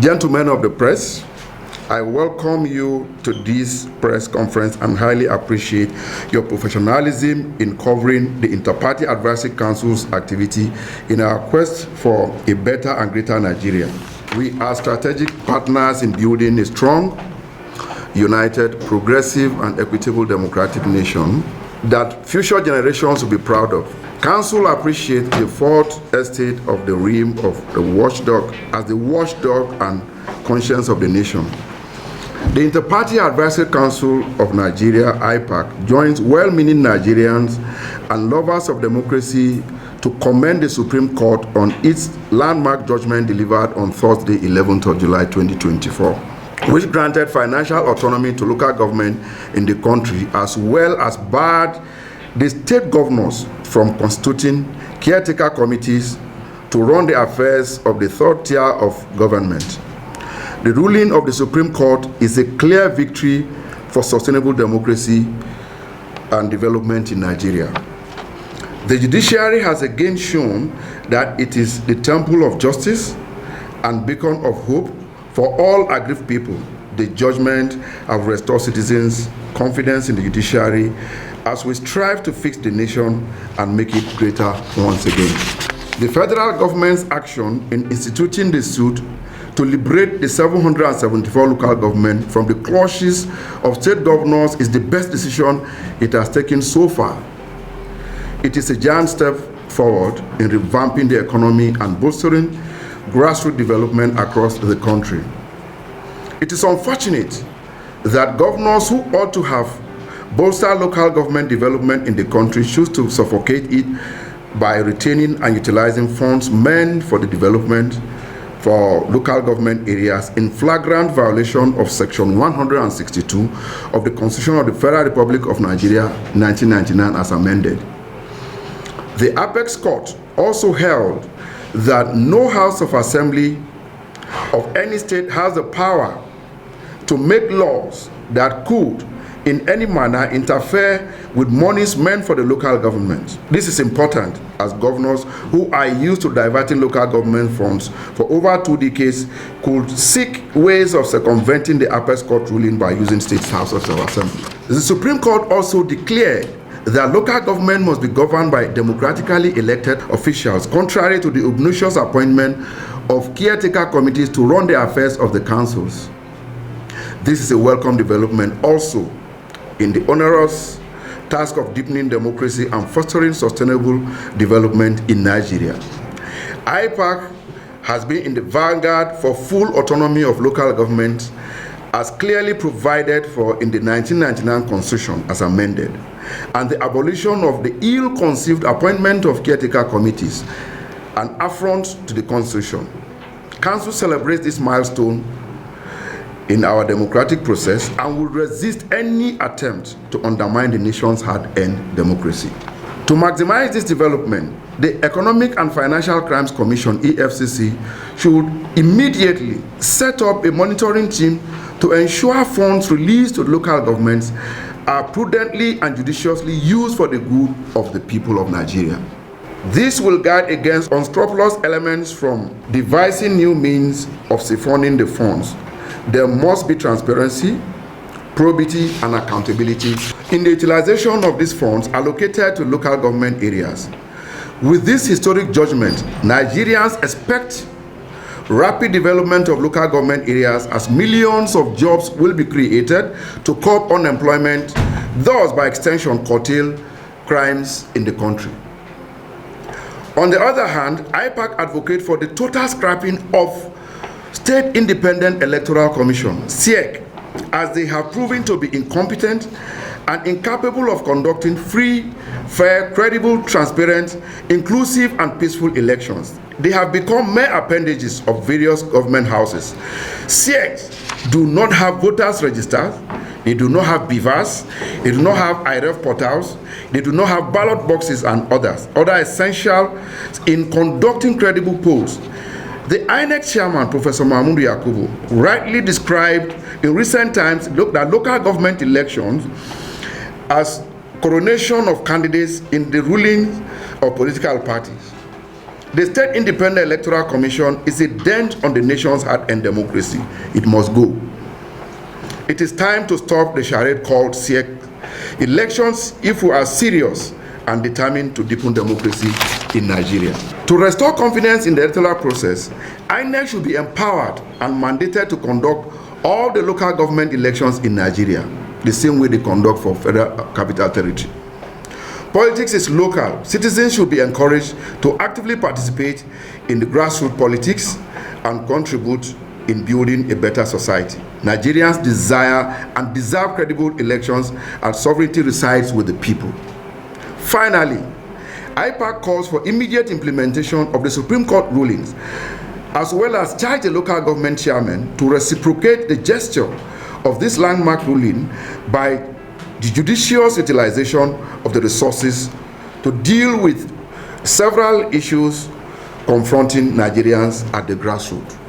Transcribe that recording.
Gentlemen of the press, I welcome you to this press conference and highly appreciate your professionalism in covering the Inter-Party Advisory Council's activity in our quest for a better and greater Nigeria. We are strategic partners in building a strong, united, progressive, and equitable democratic nation that future generations will be proud of. Council appreciates the fourth estate of the realm of the watchdog as the watchdog and conscience of the nation. The Inter-Party Advisory Council of Nigeria, IPAC, joins well-meaning Nigerians and lovers of democracy to commend the Supreme Court on its landmark judgment delivered on Thursday, 11th of July 2024, which granted financial autonomy to local government in the country, as well as barred the state governors from constituting caretaker committees to run the affairs of the third tier of government. The ruling of the Supreme Court is a clear victory for sustainable democracy and development in Nigeria. The judiciary has again shown that it is the temple of justice and beacon of hope for all aggrieved people. The judgment have restored citizens' confidence in the judiciary as we strive to fix the nation and make it greater once again. The federal government's action in instituting the suit to liberate the 774 local government from the clutches of state governors is the best decision it has taken so far. It is a giant step forward in revamping the economy and bolstering grassroots development across the country. It is unfortunate that governors who ought to have bolstered local government development in the country choose to suffocate it by retaining and utilizing funds meant for the development for local government areas in flagrant violation of Section 162 of the Constitution of the Federal Republic of Nigeria, 1999, as amended. The Apex Court also held that no House of Assembly of any state has the power to make laws that could in any manner interfere with monies meant for the local government. This is important as governors who are used to diverting local government funds for over 2 decades could seek ways of circumventing the Apex Court ruling by using state houses of assembly. The Supreme Court also declared that local government must be governed by democratically elected officials, contrary to the obnoxious appointment of caretaker committees to run the affairs of the councils. This is a welcome development also in the onerous task of deepening democracy and fostering sustainable development in Nigeria. IPAC has been in the vanguard for full autonomy of local government as clearly provided for in the 1999 Constitution as amended, and the abolition of the ill-conceived appointment of caretaker committees, an affront to the Constitution. Council celebrates this milestone in our democratic process and will resist any attempt to undermine the nation's hard-earned democracy. To maximize this development, the Economic and Financial Crimes Commission, EFCC, should immediately set up a monitoring team to ensure funds released to local governments are prudently and judiciously used for the good of the people of Nigeria. This will guard against unscrupulous elements from devising new means of siphoning the funds. There must be transparency, probity, and accountability in the utilization of these funds allocated to local government areas. With this historic judgment, Nigerians expect rapid development of local government areas as millions of jobs will be created to curb unemployment, thus by extension curtail crimes in the country. On the other hand, IPAC advocates for the total scrapping of State Independent Electoral Commission, SIEC, as they have proven to be incompetent and incapable of conducting free, fair, credible, transparent, inclusive, and peaceful elections. They have become mere appendages of various government houses. SIECs do not have voters registers, they do not have beavers, they do not have IRF portals, they do not have ballot boxes and other essential in conducting credible polls. The INEC chairman, Professor Mahmoud Yakubu, rightly described in recent times that local government elections as coronation of candidates in the ruling of political parties. The State Independent Electoral Commission is a dent on the nation's heart and democracy. It must go. It is time to stop the charade called SIEC elections if we are serious and determined to deepen democracy in Nigeria. To restore confidence in the electoral process, INEC should be empowered and mandated to conduct all the local government elections in Nigeria, the same way they conduct for Federal Capital Territory. Politics is local. Citizens should be encouraged to actively participate in the grassroots politics and contribute in building a better society. Nigerians desire and deserve credible elections, and sovereignty resides with the people. Finally, IPAC calls for immediate implementation of the Supreme Court rulings, as well as charge the local government chairman to reciprocate the gesture of this landmark ruling by the judicious utilization of the resources to deal with several issues confronting Nigerians at the grassroots.